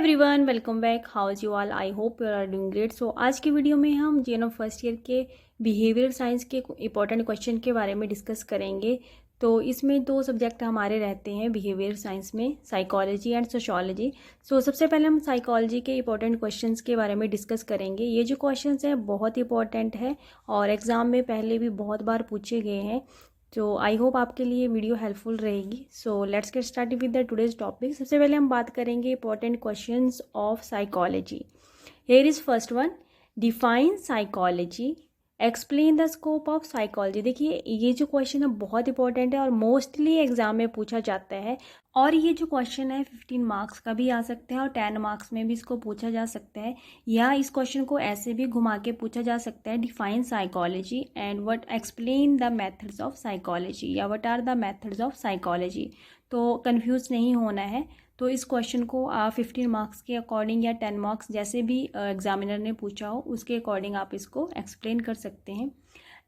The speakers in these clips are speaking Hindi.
Everyone, welcome back. How is you all? I hope you are doing great. So आज की वीडियो में हम जीएनएम फर्स्ट ईयर के बिहेवियर साइंस के इंपॉर्टेंट क्वेश्चन के बारे में डिस्कस करेंगे। तो इसमें दो सब्जेक्ट हमारे रहते हैं बिहेवियर साइंस में, साइकोलॉजी एंड सोशियोलॉजी। सो सबसे पहले हम साइकोलॉजी के इंपॉर्टेंट क्वेश्चंस के बारे में डिस्कस करेंगे। ये जो क्वेश्चंस हैं बहुत इंपॉर्टेंट है और एग्ज़ाम में पहले भी बहुत बार पूछे गए हैं। तो आई होप आपके लिए वीडियो हेल्पफुल रहेगी। So let's get started with the today's topic. सबसे पहले हम बात करेंगे important questions of psychology. Here is first one, define psychology, explain the scope of psychology. देखिए ये जो क्वेश्चन है बहुत इंपॉर्टेंट है और मोस्टली एग्जाम में पूछा जाता है। और ये जो क्वेश्चन है 15 मार्क्स का भी आ सकता है और 10 मार्क्स में भी इसको पूछा जा सकता है, या इस क्वेश्चन को ऐसे भी घुमा के पूछा जा सकता है, define psychology and what explain the methods of psychology, या what are the methods of psychology. तो कंफ्यूज नहीं होना है। तो इस क्वेश्चन को आप 15 मार्क्स के अकॉर्डिंग या 10 मार्क्स जैसे भी एग्जामिनर ने पूछा हो उसके अकॉर्डिंग आप इसको एक्सप्लेन कर सकते हैं।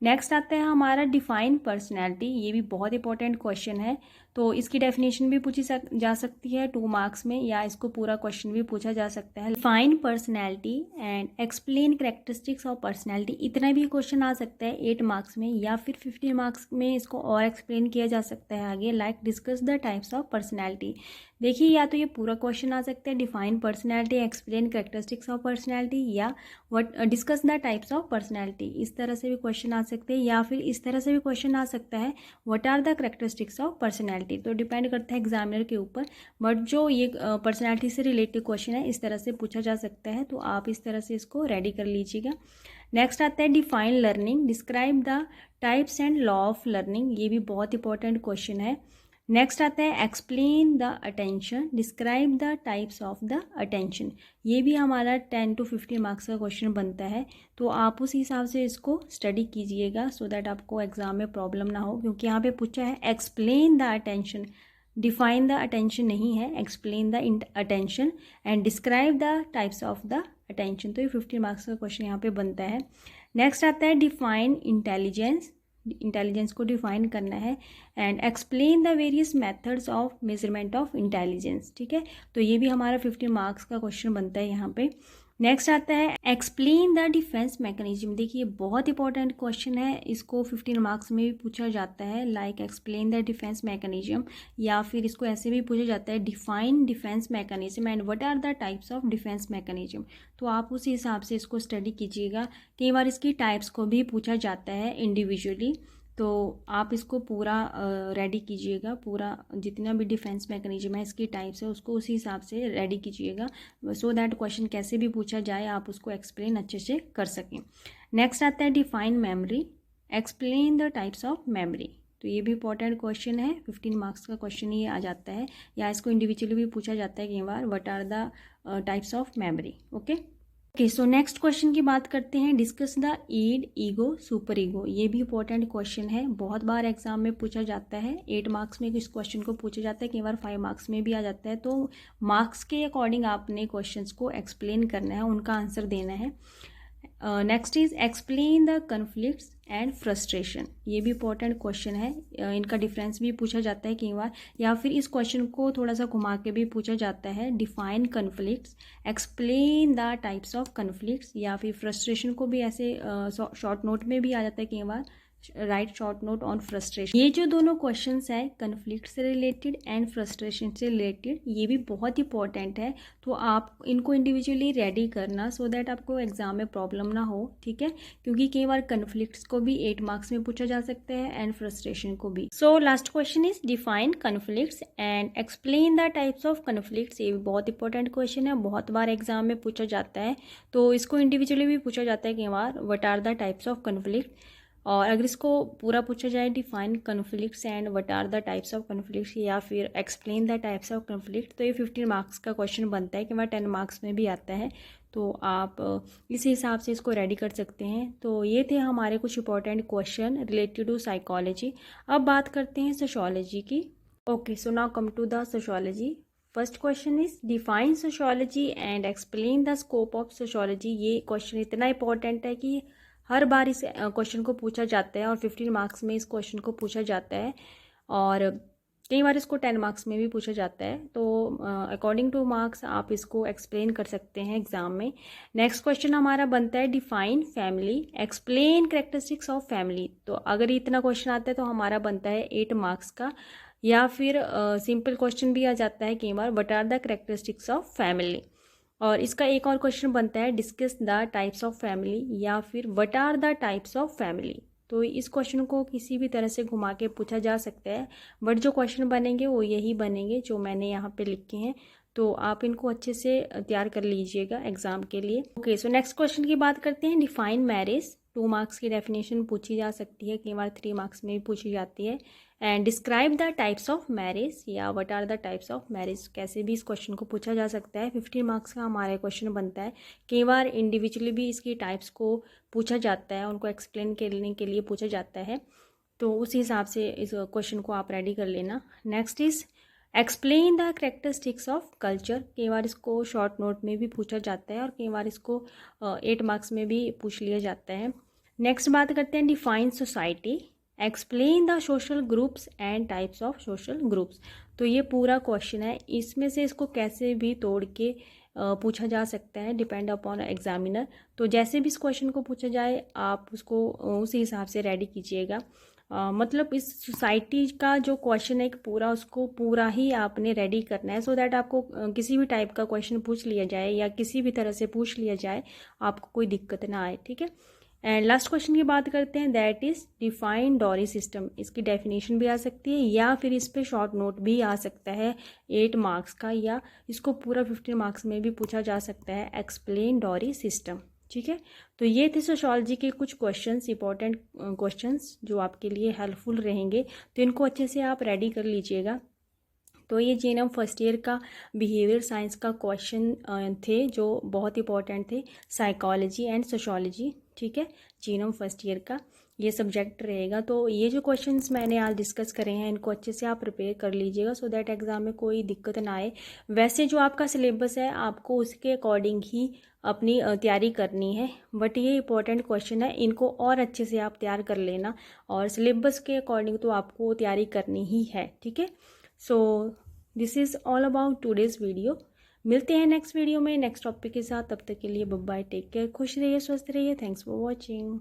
नेक्स्ट आता है हमारा डिफाइन पर्सनैलिटी। ये भी बहुत इंपॉर्टेंट क्वेश्चन है। तो इसकी डेफिनेशन भी पूछी जा सकती है 2 मार्क्स में, या इसको पूरा क्वेश्चन भी पूछा जा सकता है। Define personality and explain characteristics of personality, इतना भी क्वेश्चन आ सकता है 8 मार्क्स में, या फिर 15 मार्क्स में इसको और एक्सप्लेन किया जा सकता है आगे, like discuss the types of personality. देखिए या तो ये पूरा क्वेश्चन आ सकता है define personality, explain characteristics of personality, या what discuss the types of personality. इस तरह से भी क्वेश्चन आ सकते हैं, या फिर इस तरह से भी क्वेश्चन आ सकता है what are the characteristics of personality. तो डिपेंड करता है एग्जामिनर के ऊपर, बट जो ये पर्सनैलिटी से रिलेटेड क्वेश्चन है इस तरह से पूछा जा सकता है। तो आप इस तरह से इसको रेडी कर लीजिएगा। नेक्स्ट आता है define learning, describe the types and law of learning. ये भी बहुत इंपॉर्टेंट क्वेश्चन है। नेक्स्ट आता है explain the attention, describe the types of the attention. ये भी हमारा 10 to 15 मार्क्स का क्वेश्चन बनता है। तो आप उस हिसाब से इसको स्टडी कीजिएगा सो दैट आपको एग्जाम में प्रॉब्लम ना हो, क्योंकि यहाँ पे पूछा है explain the attention, define the attention नहीं है, explain the attention and describe the types of the attention. तो ये 15 मार्क्स का क्वेश्चन यहाँ पे बनता है। नेक्स्ट आता है डिफाइन इंटेलिजेंस, इंटेलिजेंस को डिफाइन करना है and explain the various methods of measurement of intelligence. ठीक है, तो ये भी हमारा 15 मार्क्स का क्वेश्चन बनता है यहाँ पे। नेक्स्ट आता है एक्सप्लेन द डिफेंस मैकेनिज्म। देखिए बहुत इंपॉर्टेंट क्वेश्चन है, इसको 15 मार्क्स में भी पूछा जाता है, like explain the defence mechanism, या फिर इसको ऐसे भी पूछा जाता है define defence mechanism and what are the types of defence mechanism. तो आप उसी हिसाब से इसको स्टडी कीजिएगा। कई बार इसकी टाइप्स को भी पूछा जाता है इंडिविजुअली, तो आप इसको पूरा रेडी कीजिएगा, पूरा जितना भी डिफेंस मैकेनिज्म है इसकी टाइप्स है उसको उसी हिसाब से रेडी कीजिएगा, सो दैट क्वेश्चन कैसे भी पूछा जाए आप उसको एक्सप्लेन अच्छे से कर सकें। नेक्स्ट आता है define memory, explain the types of memory. तो ये भी इंपॉर्टेंट क्वेश्चन है, 15 मार्क्स का क्वेश्चन ये आ जाता है, या इसको इंडिविजुअली भी पूछा जाता है कई बार, what are the types of memory. Okay, so next question की बात करते हैं, discuss the id, ego, superego. ये भी इंपॉर्टेंट क्वेश्चन है, बहुत बार एग्जाम में पूछा जाता है। 8 मार्क्स में इस क्वेश्चन को पूछा जाता है, कई बार 5 मार्क्स में भी आ जाता है। तो मार्क्स के अकॉर्डिंग आपने क्वेश्चंस को एक्सप्लेन करना है, उनका आंसर देना है। Next is explain the conflicts and frustration. ये भी इंपॉर्टेंट क्वेश्चन है, इनका डिफरेंस भी पूछा जाता है कई बार, या फिर इस क्वेश्चन को थोड़ा सा घुमा के भी पूछा जाता है, define conflicts, explain the types of conflicts, या फिर फ्रस्ट्रेशन को भी ऐसे शॉर्ट नोट में भी आ जाता है कई बार, write short note on frustration. ये जो दोनों क्वेश्चंस है कन्फ्लिक्ट से रिलेटेड एंड फ्रस्ट्रेशन से रिलेटेड, ये भी बहुत इंपॉर्टेंट है। तो आप इनको इंडिविजुअली रेडी करना सो दैट आपको एग्जाम में प्रॉब्लम ना हो। ठीक है, क्योंकि कई बार कन्फ्लिक्ट्स को भी 8 मार्क्स में पूछा जा सकता है एंड फ्रस्ट्रेशन को भी। So last question is define conflicts and explain the types of conflicts. ये भी बहुत इंपॉर्टेंट क्वेश्चन है, बहुत बार एग्जाम में पूछा जाता है। तो इसको इंडिविजुअली भी पूछा जाता है कई बार, what are the types of conflict. और अगर इसको पूरा पूछा जाए define conflicts and what are the types of conflicts, या फिर explain the types of conflict, तो ये 15 मार्क्स का क्वेश्चन बनता है कि वह 10 मार्क्स में भी आता है। तो आप इसी हिसाब से इसको रेडी कर सकते हैं। तो ये थे हमारे कुछ important question related to psychology. अब बात करते हैं सोशियोलॉजी की। Okay, so now come to the sociology. First question is define sociology and explain the scope of sociology. ये क्वेश्चन इतना इंपॉर्टेंट है कि हर बार इस क्वेश्चन को पूछा जाता है और 15 मार्क्स में इस क्वेश्चन को पूछा जाता है। और कई बार इसको 10 मार्क्स में भी पूछा जाता है, तो अकॉर्डिंग टू मार्क्स आप इसको एक्सप्लेन कर सकते हैं एग्जाम में। नेक्स्ट क्वेश्चन हमारा बनता है define family, explain characteristics of family. तो अगर इतना क्वेश्चन आता है तो हमारा बनता है 8 मार्क्स का। या फिर सिंपल क्वेश्चन भी आ जाता है कई बार, what are the characteristics of family. और इसका एक और क्वेश्चन बनता है discuss the types of family, या फिर what are the types of family. तो इस क्वेश्चन को किसी भी तरह से घुमा के पूछा जा सकता है, बट जो क्वेश्चन बनेंगे वो यही बनेंगे जो मैंने यहाँ पे लिखे हैं। तो आप इनको अच्छे से तैयार कर लीजिएगा एग्जाम के लिए। ओके, सो नेक्स्ट क्वेश्चन की बात करते हैं। डिफाइन मैरिज, 2 मार्क्स की डेफिनेशन पूछी जा सकती है, कई बार 3 मार्क्स में भी पूछी जाती है। And describe the types of marriage, या what are the types of marriage, कैसे भी इस क्वेश्चन को पूछा जा सकता है। 15 मार्क्स का हमारा क्वेश्चन बनता है। कई बार इंडिविजुअली भी इसकी टाइप्स को पूछा जाता है, उनको एक्सप्लेन करने के लिए पूछा जाता है, तो उस हिसाब से इस क्वेश्चन को आप रेडी कर लेना। Next is explain the characteristics of culture. कई बार इसको शॉर्ट नोट में भी पूछा जाता है और कई बार इसको 8 मार्क्स में भी पूछ लिया जाता है। नेक्स्ट बात करते हैं define society, explain the social groups and types of social groups. तो ये पूरा क्वेश्चन है, इसमें से इसको कैसे भी तोड़ के पूछा जा सकता है, डिपेंड अपॉन एग्जामिनर। तो जैसे भी इस क्वेश्चन को पूछा जाए आप उसको उसी हिसाब से रेडी कीजिएगा। मतलब इस सोसाइटी का जो क्वेश्चन है पूरा, उसको पूरा ही आपने रेडी करना है, सो दैट आपको किसी भी टाइप का क्वेश्चन पूछ लिया जाए या किसी भी तरह से पूछ लिया जाए आपको कोई दिक्कत ना आए, ठीक है। एंड लास्ट क्वेश्चन की बात करते हैं, that is define dowry system. इसकी डेफिनेशन भी आ सकती है या फिर इस पे शॉर्ट नोट भी आ सकता है 8 मार्क्स का, या इसको पूरा 15 मार्क्स में भी पूछा जा सकता है, एक्सप्लेन डॉरी सिस्टम, ठीक है। तो ये थे सोशियोलॉजी के कुछ क्वेश्चंस, इंपॉर्टेंट क्वेश्चंस जो आपके लिए हेल्पफुल रहेंगे, तो इनको अच्छे से आप रेडी कर लीजिएगा। तो ये जीएनएम फर्स्ट ईयर का बिहेवियर साइंस का क्वेश्चन थे जो बहुत इंपॉर्टेंट थे, साइकोलॉजी एंड सोशियोलॉजी, ठीक है। जीएनएम फर्स्ट ईयर का ये सब्जेक्ट रहेगा। तो ये जो क्वेश्चंस मैंने आज डिस्कस करे हैं इनको अच्छे से आप प्रिपेयर कर लीजिएगा, सो दैट एग्ज़ाम में कोई दिक्कत ना आए। वैसे जो आपका सिलेबस है आपको उसके अकॉर्डिंग ही अपनी तैयारी करनी है, बट ये इंपॉर्टेंट क्वेश्चन है, इनको और अच्छे से आप तैयार कर लेना, और सिलेबस के अकॉर्डिंग तो आपको तैयारी करनी ही है, ठीक है। So this is all about today's video. मिलते हैं नेक्स्ट वीडियो में नेक्स्ट टॉपिक के साथ, तब तक के लिए बाय बाय, टेक केयर, खुश रहिए, स्वस्थ रहिए, थैंक्स फॉर वॉचिंग।